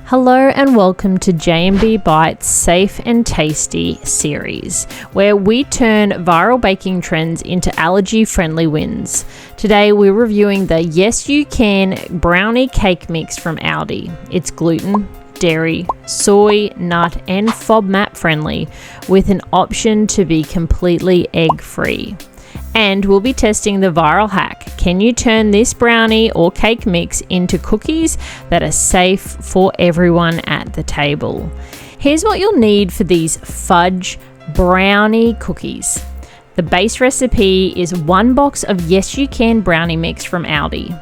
Hello and welcome to J&B Bites Safe and Tasty series, where we turn viral baking trends into allergy-friendly wins. Today we're reviewing the YesYouCan Brownie Cake mix from Aldi. It's gluten, dairy, soy, nut and Fodmap friendly, with an option to be completely egg-free. And we'll be testing the viral hack. Can you turn this brownie or cake mix into cookies that are safe for everyone at the table? Here's what you'll need for these fudge brownie cookies. The base recipe is 1 box of YesYouCan brownie mix from Aldi,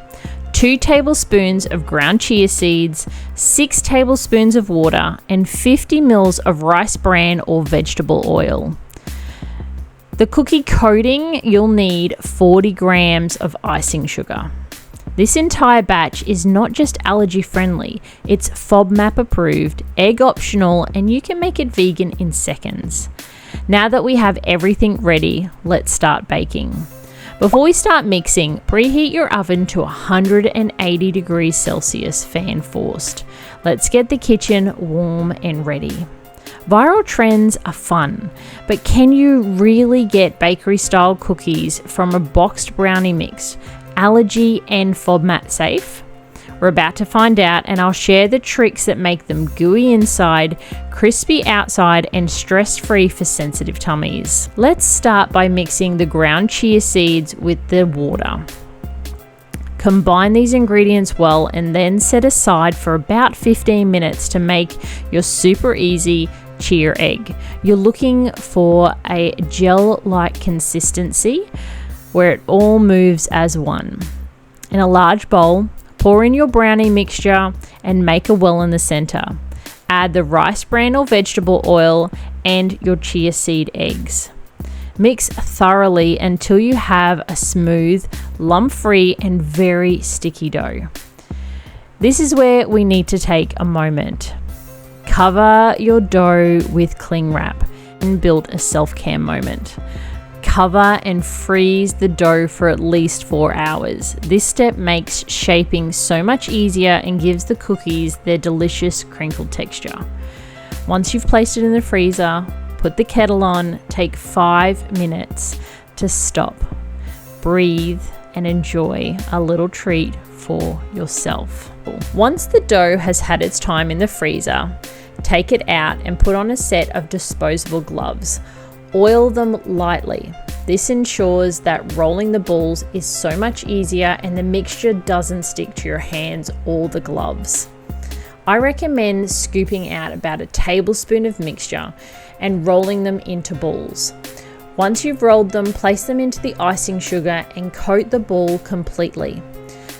2 tablespoons of ground chia seeds, 6 tablespoons of water, and 50 ml of rice bran or vegetable oil. The cookie coating, you'll need 40 grams of icing sugar. This entire batch is not just allergy friendly, it's Fodmap approved, egg optional, and you can make it vegan in seconds. Now that we have everything ready, let's start baking. Before we start mixing, preheat your oven to 180 degrees Celsius, fan forced. Let's get the kitchen warm and ready. Viral trends are fun, but can you really get bakery-style cookies from a boxed brownie mix, allergy and Fodmap safe? We're about to find out, and I'll share the tricks that make them gooey inside, crispy outside, and stress-free for sensitive tummies. Let's start by mixing the ground chia seeds with the water. Combine these ingredients well and then set aside for about 15 minutes to make your super easy chia egg. You're looking for a gel-like consistency where it all moves as one. In a large bowl, pour in your brownie mixture and make a well in the center. Add the rice bran or vegetable oil and your chia seed eggs. Mix thoroughly until you have a smooth, lump-free and very sticky dough. This is where we need to take a moment. Cover your dough with cling wrap and build a self-care moment. Cover and freeze the dough for at least 4 hours. This step makes shaping so much easier and gives the cookies their delicious crinkle texture. Once you've placed it in the freezer, put the kettle on, take 5 minutes to stop, breathe, and enjoy a little treat for yourself. Once the dough has had its time in the freezer, take it out and put on a set of disposable gloves. Oil them lightly. This ensures that rolling the balls is so much easier and the mixture doesn't stick to your hands or the gloves. I recommend scooping out about a tablespoon of mixture and rolling them into balls. Once you've rolled them, place them into the icing sugar and coat the ball completely,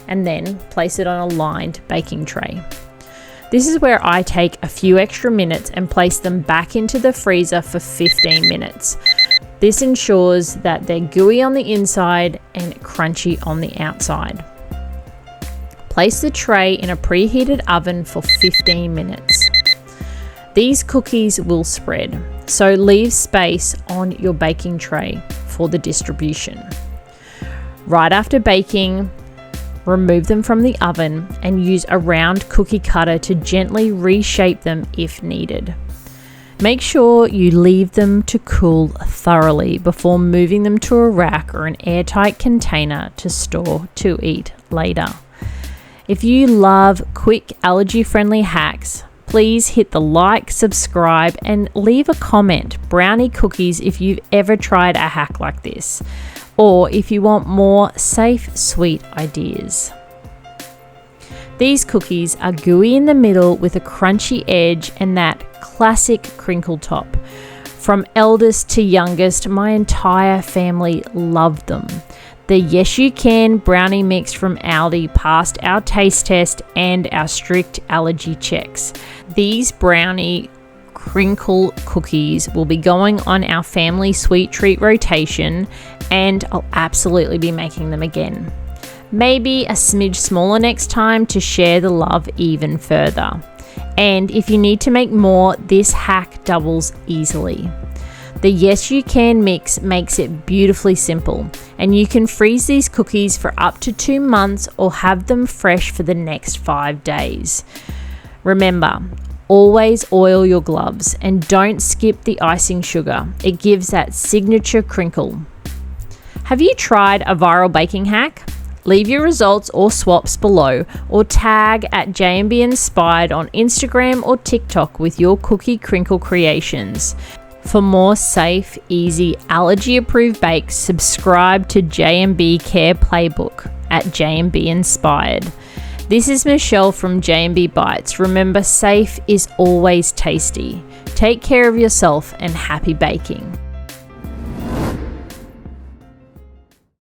and then place it on a lined baking tray. This is where I take a few extra minutes and place them back into the freezer for 15 minutes. This ensures that they're gooey on the inside and crunchy on the outside. Place the tray in a preheated oven for 15 minutes. These cookies will spread, so leave space on your baking tray for the distribution. Right after baking, remove them from the oven and use a round cookie cutter to gently reshape them if needed. Make sure you leave them to cool thoroughly before moving them to a rack or an airtight container to store to eat later. If you love quick allergy-friendly hacks, please hit the like, subscribe, and leave a comment. Brownie cookies if you've ever tried a hack like this, or if you want more safe, sweet ideas. These cookies are gooey in the middle with a crunchy edge and that classic crinkle top. From eldest to youngest, my entire family loved them. The YesYouCan brownie mix from Aldi passed our taste test and our strict allergy checks. These brownie crinkle cookies will be going on our family sweet treat rotation, and I'll absolutely be making them again. Maybe a smidge smaller next time to share the love even further. And if you need to make more, this hack doubles easily. The YesYouCan mix makes it beautifully simple, and you can freeze these cookies for up to 2 months or have them fresh for the next 5 days. Remember, always oil your gloves and don't skip the icing sugar. It gives that signature crinkle. Have you tried a viral baking hack? Leave your results or swaps below, or tag at JMB Inspired on Instagram or TikTok with your cookie crinkle creations. For more safe, easy, allergy-approved bakes, subscribe to JMB Care Playbook at JMB Inspired. This is Michelle from JMB Bites. Remember, safe is always tasty. Take care of yourself and happy baking.